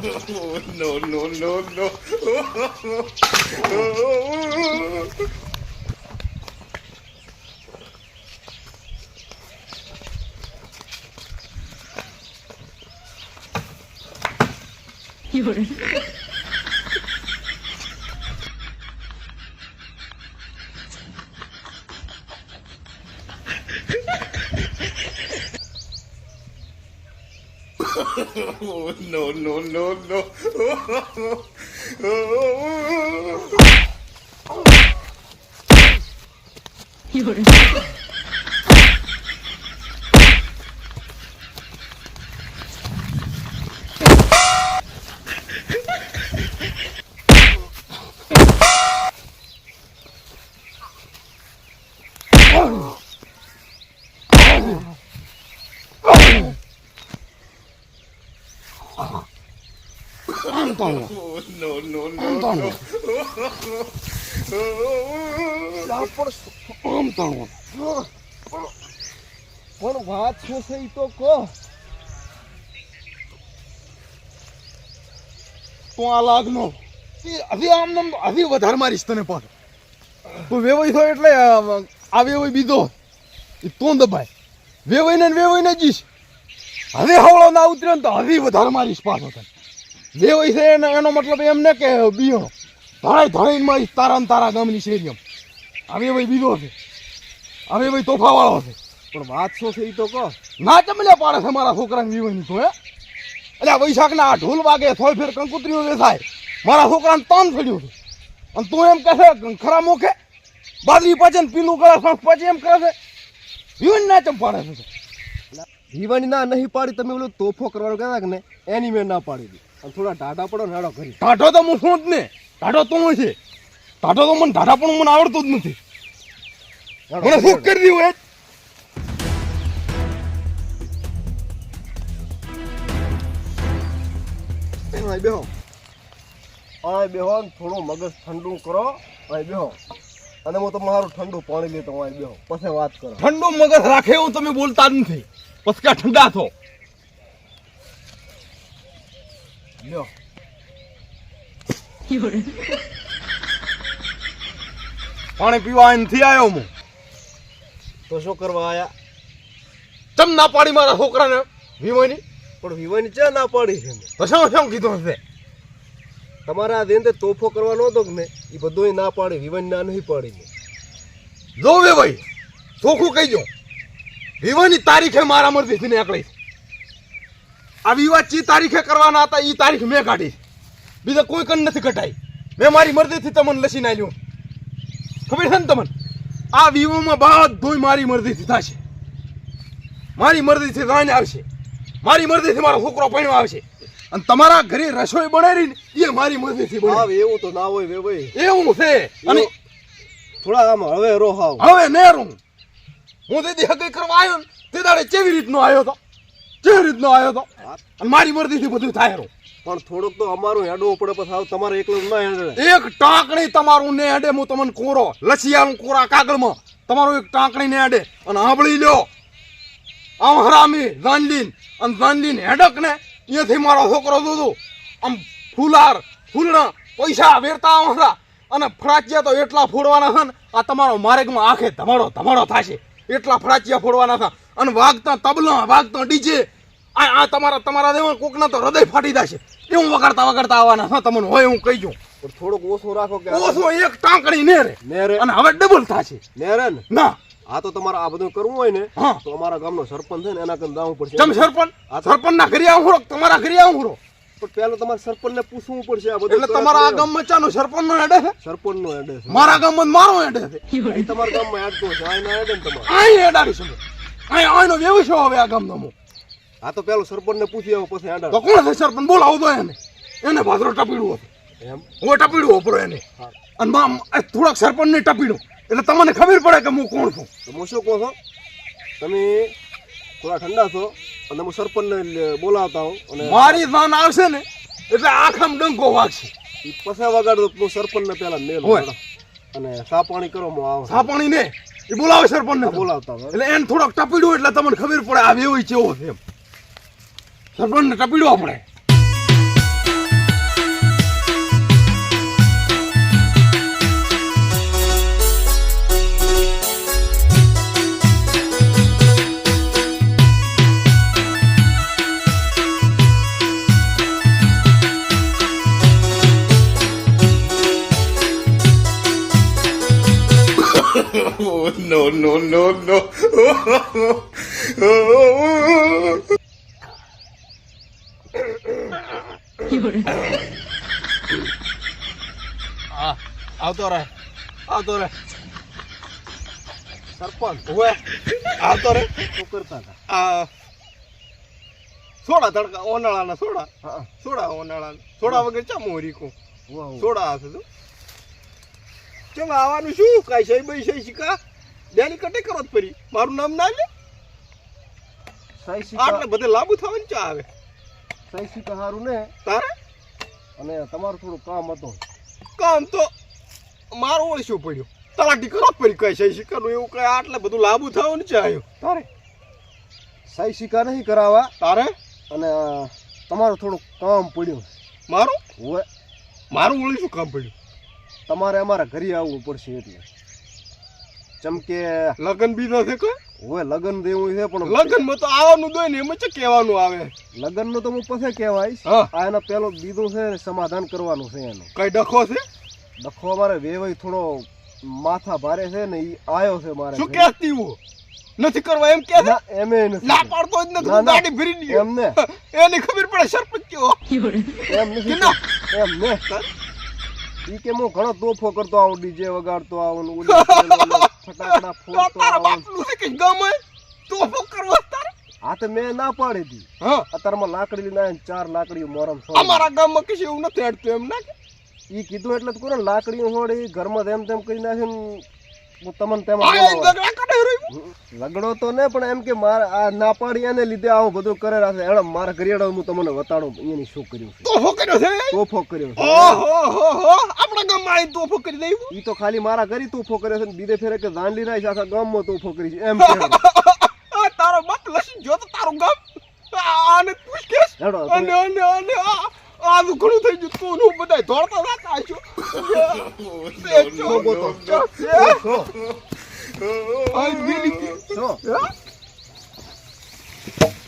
No, no, no, no. No, no, no, no. No, no, no, no. પણ વાત શું છે ઈ તો કહો. તો આ લાગનો હજી આમ હજી વધારે મારીશ તને પણ તું વેવાઈ થયો એટલે આ વેવાઈ બીજો તું દબાય વેવાઈને જીશ હવે હવળો ના ઉતરે ને તો હજી વધારે મારીશ પાછો તને વેવાઈ છે એનો મતલબ એમ ને કે બીજો ધડાઈને મારીશ તારા ને તારા ગામની શેરીમ આ વેવાઈ બીજો છે આ વેવાઈ તોફા વાળો છે પણ વાત શું છે ઈ તો કહો. ના ચમલ્યા પાડે છે મારા છોકરાને વેવાઈની તો હે એટલે વૈશાખ ના ઢોલ વાગે થોય ફેર કંકુતરીઓ વેસાય મારા છોકરાને તન ફેડ્યું છે અને તું એમ કહે ખરા મોખે બાદરી પાછે ને પીલું ગળા પછી એમ કહે છે જીવન ના ચમ પાડે છે જીવાની ના નહીં પાડી, તમે ઓલો તોફો કરવાનો કહેતા કે ને એની મેં ના પાડી દી. અને થોડા ઢાઢા પડો ને હેડો કરી. ઢાઢો તો હું શું જ ને ઢાઢો તું છે ઢાઢો તો મને ઢાઢા પણ મને આવડતું જ નથી મને શું કરી દીધું એ બેહો અહીં બેહો ને થોડું મગજ ઠંડુ કરો. અહીં બેહો અને હું તમારું ઠંડુ પાણી લેતો અહીં બેહો પછી વાત કરો. ઠંડુ મગજ રાખે એવું તમે બોલતા જ નથી પછી ક્યાં ઠંડા થો લ્યો પાણી પીવા આઈને નથી આવ્યો હું તો શું કરવા આયા? ચમ ના પાડી મારા છોકરાને વિમોની પણ વિવાની ચા ના પાડી છે મેં? તો શું કીધું હશે તમારા આ દેન તોફો કરવાનો હતો કે ને એ બધું ના પાડી. વિવાની ના નહીં પાડી મેં. જો વે ભાઈ ચોખ્ખું કહી દો વિવાહની તારીખે મારા મરજીથી નીકળી આ વિવાહ ચી તારીખે કરવાના હતા એ તારીખ મેં કાઢી બીજા કોઈ કન નથી કટાઈ મેં મારી મરજીથી તમને લસી નાખ્યું ખબર છે ને તમને આ વિવાહમાં બધું મારી મરજીથી થશે મારી મરજીથી રાન આવશે મારી મરજીથી મારો છોકરો પૈણો આવશે અને તમારા ઘરે રસોઈ બનાવી ને એ મારી મરજીથી બનાવે એવું તો ના હોય વે ભાઈ એવું છે અને થોડા આમ હવે રો હાવ હવે નેરું હું તેથી હકઈ કરવા આવ્યો ને તે દાડે કેવી રીતનો આવ્યો તો અને મારી મરજીથી બધું થાય રહું પણ થોડુંક તો અમારું હેડવું પડે પછી આવ તમારે એકલું ના હેડે. એક ટાંકણી તમારું ને હેડે હું તમને કોરો લસિયાનું કોરા કાગળમાં તમારું એક ટાંકણી ને હેડે અને સાંભળી લ્યો આમ હરામી જાનલીન હેડક ને અહીંયાથી મારો છોકરો જોજો આમ ફૂલણા પૈસા વેરતા આવરા અને ફરાચિયા તો એટલા ફોડવાના છે ને આ તમારો માર્ગમાં આખે ધમાડો થશે એટલા ફરાચિયા ફોડવાના હતા અને વાગતા તબલા વાગતા ડીજે આ તમારા દેવા કોકના તો હૃદય ફાટી જશે એવું વગાડતા આવવાના હા તમને હોય હું કહી દઉં પણ થોડુંક ઓછું રાખો કે ઓછો એક ટાંકણી નેરે અને હવે ડબલ થશે નેરે ને ના આ તો તમારે આ બધું કરવું હોય ને હા તો અમારા ગામનો સરપંચ છે ને એના કન જવું પડશે. તમે સરપંચ ના ઘરે આવું તમારા ઘરે આવું પણ પહેલા તમારે સરપંચ ને પૂછવું પડશે આ બધું. એટલે તમારા આ ગામમાં ચાનો સરપંચ નો હેડે છે સરપંચ નો હેડે છે મારા ગામમાં મારો હેડે છે એ તમારા ગામમાં હેડતો છે આ ના હેડે ને તમારે અહીં હેડાડી છે અહીંનો વ્યવસાય હવે આ ગામનો હું આ તો પેલો સરપંચ ને પૂછી આવો પછી હેડા તો કોણ છે સરપંચ બોલાવો તો એને ભાદરો ટપીડું હતું એમ હું ટપીડું ઓપરો એને અને થોડાક સરપંચ ને ટપીડું એટલે તમને ખબર પડે કે હું કોણ છું. તો હું શું કહું છો તમે થોડા ઠંડા છો અને હું સરપંચ ને બોલાવતા હું અને મારી જાન આવશે ને એટલે આખામ ડંકો વાગશે ઈ પછી વગાડો હું સરપંચ ને પેલા મેલ હોય. અને સા પાણી કરો હું આવું સા પાણી ને એ બોલાવે સરપંચ ને બોલાવતા હોય. એટલે એને થોડોક ટપીડું એટલે તમને ખબર પડે આ વેવી ચેવો છે એમ સરપંચ ને ટપીડવા પડે no, no, no, no. આવતો રે સરપંચ ઓવે આવતો રે શું કરતા હતા? આ સોડા તડકા ઓનાળાના સોડા હા સોડા ઓનાળાના સોડા વગર ચા મોરીકો વાહ સોડા હશે તો ચમ આવવાનું શું કાંઈ સહી બઈ સહી શીખા ડેલી કટે કરો જ ફરી મારું નામ ના લે સહી શીખા આટલે બધે લાંબુ થવાની ચા આવે સહી શીખા સારું ને તારે અને તમારું થોડું કામ હતું કામ તો મારું ઓળશું પડ્યું તલાટી કરો જ ફરી કઈ સહી શીખાનું એવું કઈ આટલે બધું લાંબુ થવાનું ચા આવ્યું તારે સહી શીખા નહીં કરાવવા તારે અને તમારું થોડું કામ પડ્યું મારું હોય મારું ઓળશું કામ પડ્યું તમારે અમારા ઘરે આવવું પડશે એટલે જેમ કે લગન બી નથી કોઈ હોય લગ્ન દેવું છે પણ લગનમાં તો આવવાનું દોય ને એમાં છે કહેવાનું આવે લગ્નનું તો હું પછી કહેવાઈશ હા. આ એનો પેલો દીધું છે ને સમાધાન કરવાનું છે એનું કઈ ડખો છે ડખો અમારે વેવાઈ થોડો માથા ભારે છે ને ઈ આયો છે મારે શું ઘરે. કહેતી હું નથી કરવા એમ કે ના એમે નથી ના પાડતો જ નથી ના, ના. ગાડી ફરી લ્યો એમ ને એની ખબર પડે સરપંચ કેવો એમ નથી કે ના? એમ ને ઈ કે હું ઘણો તોફો કરતો આવું ડીજે વગાડતો આવું ને ઓલી ફટાકડા ફોડતો તારા આવું બાપનું છે કે ગમે તોફો કરવો તારે હા તો મેં ના પાડી હતી હા અત્યારમાં લાકડી લઈને આવીને 4 લાકડીઓ મોરમ અમારા ગામમાં કશું એવું નથી હેડતું એમ ના કે ઈ કીધું એટલે જ કહું ને લાકડીઓ હોડી ઘરમાં તેમ તેમ કરી નાખીને હું તમને આ તેમાં એક બોલાવવા. ઝઘડા કરે રહ્યું લગડો તો ને પણ એમ કે મારે આ ના પાડી એને લીધે આવું બધું કરે રાખે એણે મારા ઘરિયાળો હું તમને બતાડું એની શું કર્યું છે તોફો કર્યો છે તોફો કર્યો છે ઓહો આપણા ગામમાં આવીને તોફો કરી દેવું ઈ તો ખાલી મારા ઘરે તોફો કર્યો છે ને બીજે ફેરે કે દાંડી રાઈશ આખા ગામમાં તોફો કરી છે એમ કે આ તારો બાપ લસી જો તો તારું ગામ આને પૂછ કેસ હેડો અને આ તો ઘણું થઈ ગયું તું હું બધાય દોડતા હતા આજો આ ગીલી કે શું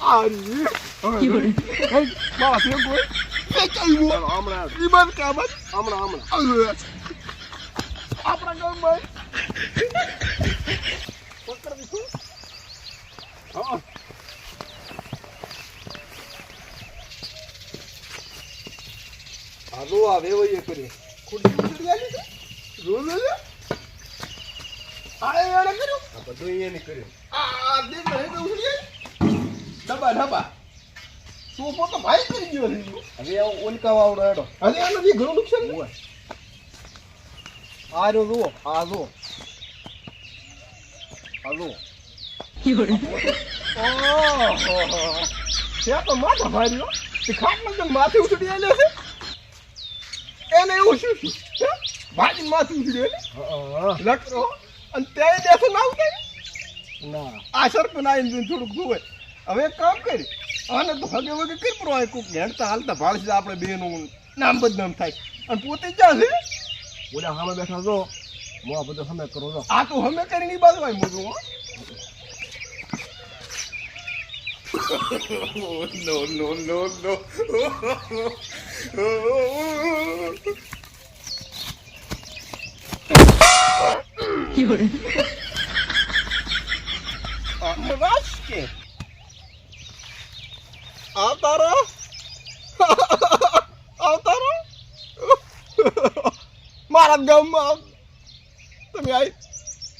આરી મારા ફેર કોઈ ફેંચાઈ ચાલો, હમણાં ઈમાન કામત હમણાં આપણા ગામમાં પકડ દીધું હા હાલો આ વેવાઈએ કરી ખુરશી ઉતરી આલી છે રોલ લે આ એને કર્યું આ બધું એને કર્યું આ દેખ રહે તો ઉતરી આલી ડબા સોફો તો ભાઈ કરી ગયો છે હવે આ ઓલકા વાવડો હેડો અને આનાથી ઘણું નુકસાન હોય આ રહ્યો જુઓ આ જુઓ આ જુઓ ઓહો ત્યાં તો માથા ભાર્યો તે ખાટલા તો માથે ઉતરી આલ્યો છે એને એવું શું છે ભાજી માથે ઉતરી આલ્યો લકરો અને ત્યાં દેખો ના ઉતરી ના આ સરપંચ આવીને થોડુંક જોવે હવે એક કામ કરી આને તો હગે વગે કરી પડો આ કોક હેડતા હાલતા ભાળશે આપણે બેનું નામ બદનામ થાય અને પોતે ક્યાં છે ઓલા સામે બેઠા જો હું આ બધું સામે કરું છું આ તો હમે કરીને બાજુ આવી મોટું હો No, no, no, no. રાજ કે આવતારો મારા ગામમાં તમે આવી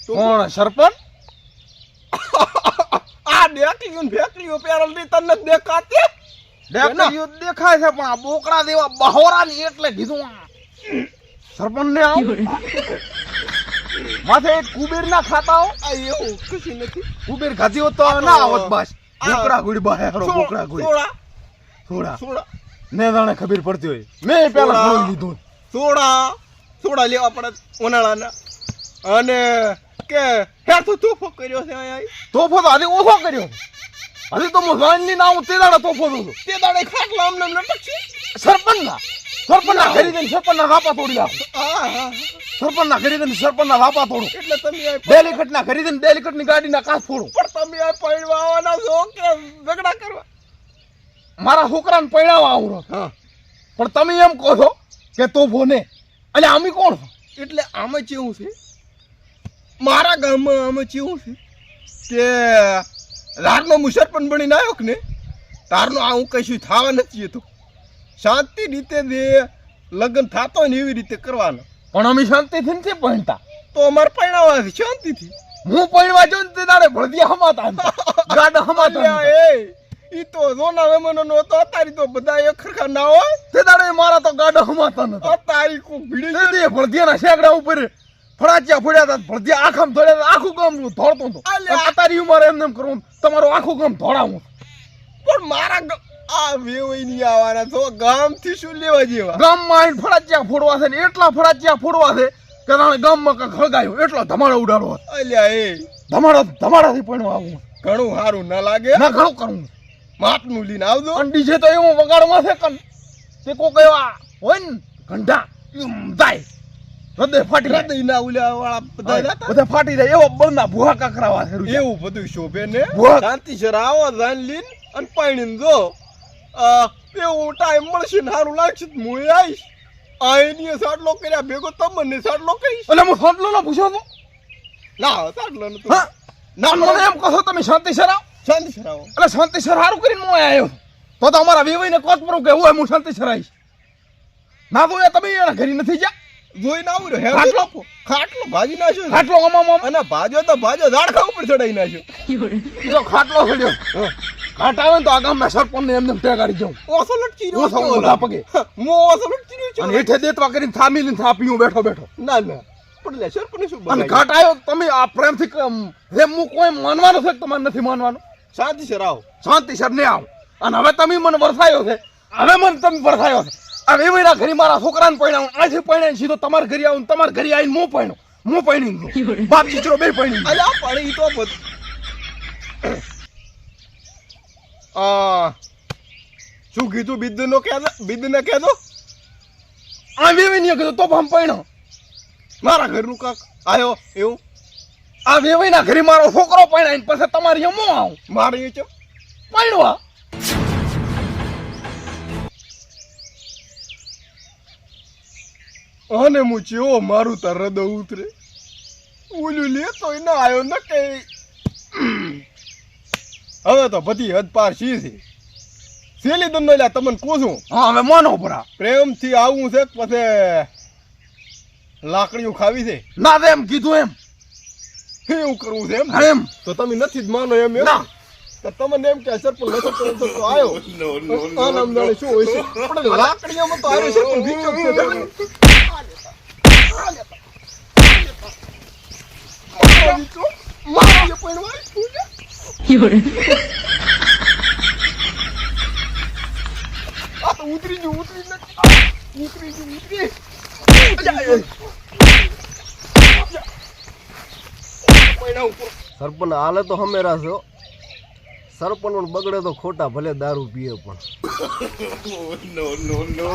કોણ સરપંચ આ દેખલીઓ ને ભેકલીઓ પહેરેલી તને દેખાતી દેખાયો દેખાય છે પણ આ બોકડા દેવા બહોરા ની એટલે કીધું સરપંચ ને આવ માથે એક કુબેર ના ખાતા હો આ એવું કશું નથી કુબેર ખાધી હોત તો ના આવત બસ બોકડા ગુડી બહારો બોકડા ગુડી સોડા થોડા સોડા ને જાણે ખબર પડતી હોય મેં પેલા થોડા. જોઈ લીધું સોડા લેવા પડે ઉનાળાના અને કે હેઠો તોફો કર્યો છે અહીંયા તોફો તો હજી ઓછો કર્યો હજી તો હું જાણ ની ના હું તે દાડે તોફો દઉં છું તે દાડે ખાટલા આમને લટક છે સરપંચ ના ખરીદીને સરપંચ ના લાપા તોડી નાખો હા સરપંચ ના ખરીદીને સરપંચ ના લાપા તોડું એટલે તમે આ ડેલિકટ ના ખરીદીને ડેલિકટ ની ગાડી ના કાચ ફોડું પણ તમે આ પૈણવા આવવાના છો કે ઝઘડા કરવા મારા છોકરાને પૈણાવા આવરો હા પણ તમે એમ કહો છો કે તોફો ને એટલે અમે કોણ છો? એટલે આમાં કેવું છે મારા ગામમાં આમાં કેવું છે કે લારનો હું સરપંચ બનીને આવ્યો કે ને તારનો આ હું કશું થવા નથી જતો. શાંતિ રીતે જે લગ્ન થતો હોય ને એવી રીતે કરવાના. પણ અમે શાંતિથી નથી ભણતા. તો અમારે પરણાવવાથી શાંતિથી. હું પૈણવા જો તે દાડે ભળદિયા હમાતા હતા. ગાડા હમાતા અલ્યા હતા. એ ઈ તો જોના વેમનો નો તો અતારી તો બધા એક ખરખા ના હોય. તે દાડે મારા તો ગાડા હમાતા નતા. અતારી કો ભીડી તે દે ભળદિયાના શેકડા ઉપર ફળાચિયા ફોડ્યા હતા. ભળદિયા આખામ ધોડ્યા હતા. આખું ગામ ધોળતો હતો. અલ્યા. અતારી ઉંમરે એમ કરું તમારું આખું ગામ ધોળાવું. પણ મારા આ વેવઈ ની આવવાના તો ગામ થી શું લેવા જેવા. ગામમાં આવીને ફળાચિયા ફોડવા છે ને એટલા ફળાચિયા ફોડવા છે કે તાણે ગામમાં કાંઈક હળગાયું એટલો ધમાડો ઉડાડવો. અલ્યા એ ધમાડાથી પૈણવા આવું. ઘણું સારું ના લાગે. ના ઘણું કરવું. માપનું લઈને આવજો. અંડી છે તો એવો વગાડમાં છે કન તે કોક એવા હોય ને ઘંટા જાય હૃદય ફાટી જાય. હૃદયના ઉલ્યા વાળા બધા જાતા. બધા ફાટી જાય એવો બળના ભૂહા કાકરાવા છે. એવું બધું શોભે ને વાહ. શાંતિ સર આવો જાન લીન અને પાણીને જો એવું ટાઈમ મળશે ને સારું લાગશે તો હું આવીશ. આ એની સાટલો કર્યા ભેગો તમને સાટલો કહીશ. એટલે હું સાંટલો ના પૂછ્યો તો ના સાટલો નતો. હા ના મને એમ કહો તમે શાંતિ સર શાંતિ સર આવો. એટલે શાંતિ સર સારું કરીને હું આવ્યો તો અમારા વેવાઈને કોત પર કે હું શાંતિ સર આવીશ. ના તો તમે એના ઘરે નથી જા જોઈને આવું રે ખાટલો ખાટલો ભાજી નાખ્યો. ખાટલો અમામ અને ભાજો તો ભાજો ઝાડખા ઉપર ચડાઈ નાખ્યો. જો ખાટલો છડ્યો ઘાટ આવે ને તો આ ગામના સરપંચને એમને ટેગાડી જાઉં. ઓસો લટકી હું સૌ બધા પગે હું ઓસો લટકી રહ્યો છું. અને હેઠે દેતવા કરીને થામી લઈને થાપીયું બેઠો બેઠો. ના ના પણ લે સરપંચ શું અને બનાવ્યું? ઘાટ આવ્યો તમે આ પ્રેમથી જેમ હું કોઈ માનવાનું છે કે તમારે નથી માનવાનું. શાંતિ સર આવો. શાંતિ સર ને આવો અને હવે તમે મને વરસાયો છે. હવે મને તમે વરસાયો છે. આ વેવાઈના ઘરે મારા છોકરાને પરણાવું આજે પરણાઈને સીધો તમારા ઘરે આવું તમારા ઘરે આવીને હું પરણી બાપ ચીચરો બે પરણી. અલ્યા પણ ઈ તો બધું શું કીધું બિદ્દનો કહેતો બિદ્દને કહેતો આ વેવાઈને કીધું તો હમ પરણો. મારા ઘરનું કાક આયો એવું આ વેવાઈના ઘરે મારો છોકરો પરણાઈને પછી તમારી હું આવું મારે એ છે પરણવા. અને હું ચેવો મારું તો હૃદય ઉતરે ઓલું લેતો ના આવ્યો ન કે હવે તો બધી હદ પાર સી છે સેલી દંડો લ્યા તમને પૂછું. હા હવે મોનો પરા પ્રેમથી આવું છે કે પછી લાકડીઓ ખાવી છે ના તો એમ કીધું એમ એવું કરવું છે એમ એમ તો તમે નથી જ માનો એમ એમ ના. તો તમને એમ કે સરપંચ નથી કરતો તો આવ્યો No, no, આનામ જાણે શું હોય છે પણ લાકડીઓમાં તો આવ્યો છે પણ વિચો છે તમને. મારી પડવા આ તો ઉતરી ગયું ઉતરી સરપંચ હાલે તો હમેરા છો. સરપંચ પણ બગડે તો ખોટા ભલે દારૂ પીએ પણ no, no, no,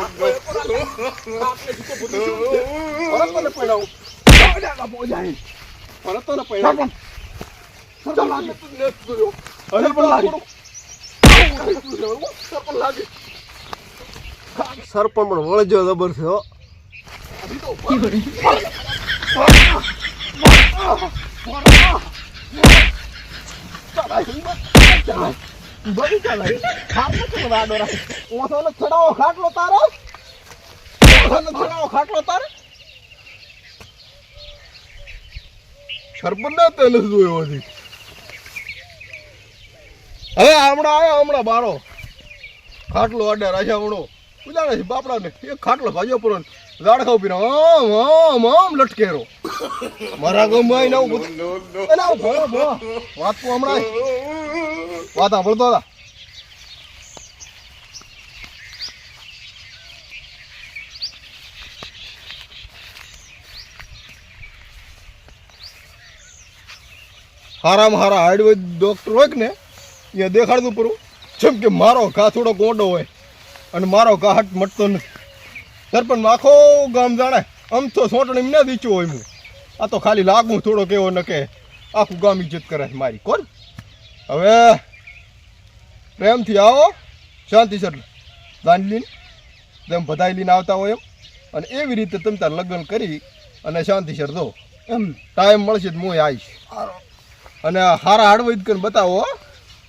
સરપંચ પણ વળજો જબર છે હો. સરપંચ ના તને જોયો હતી. હવે હમણાં આવ્યો હમણાં બારો ખાટલો અડે રાજાવણો ઉજાડે છે બાપડા ને એક ખાટલો ભાજો પૂરો ઝાડ ખાવ પીને આમ આમ આમ લટકેરો મારા ગામમાં આવીને આવું બધું no, no. એટલે આવું ભણો ભણો વાત તો હમણાં વાત સાંભળતો હતા. હારામાં હારા આયુર્વેદ ડોક્ટર હોય ને એ દેખાડતું પૂરું જેમ કે મારો ઘા થોડો ગોંડો હોય અને મારો ઘા હટ મટતો નથી. સરપંચ આખો ગામ જાણે આમ તો સોટણી ના દીચું હોય હું આ તો ખાલી લાગું થોડો કેવો ન કે આખું ગામ ઇજ્જત કરે છે મારી કોણ. હવે પ્રેમથી આવો શાંતિ સર દાન લઈને તેમ બધાઈ લઈને આવતા હોય એમ અને એવી રીતે તમે તાર લગ્ન કરી અને શાંતિસર દો એમ ટાઈમ મળશે તો હું આવીશ હારો. અને હારા હાડવૈદ કરીને બતાવો હો.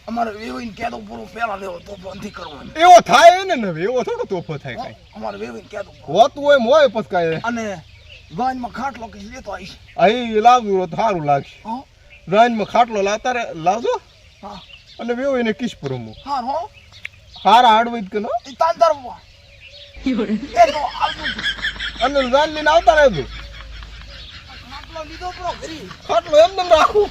અમારે વેવાઈને કહેતો પૂરો પહેલા લેવો તો નથી કરવાનો. એવો થાય ને હવે એવો થોડો તોફો થાય કાંઈ અમારે વેવાઈને કહેતો હોતું હોય મોય પછી કાંઈ અને વાનમાં ખાટલો કે લેતો આવીશ. અહીં લાવજો તો સારું લાગશે હા રાનમાં ખાટલો લાવજો હા અને વેવો એને કિસ પર હું હારો. હારા હાડવૈદ કરીને હો. એ તાંતર એ તો આવજો. અને રાન લઈને આવતા રહેજો ખાટલો લીધો પૂરો ઘરી. ખાટલો એમને રાખવું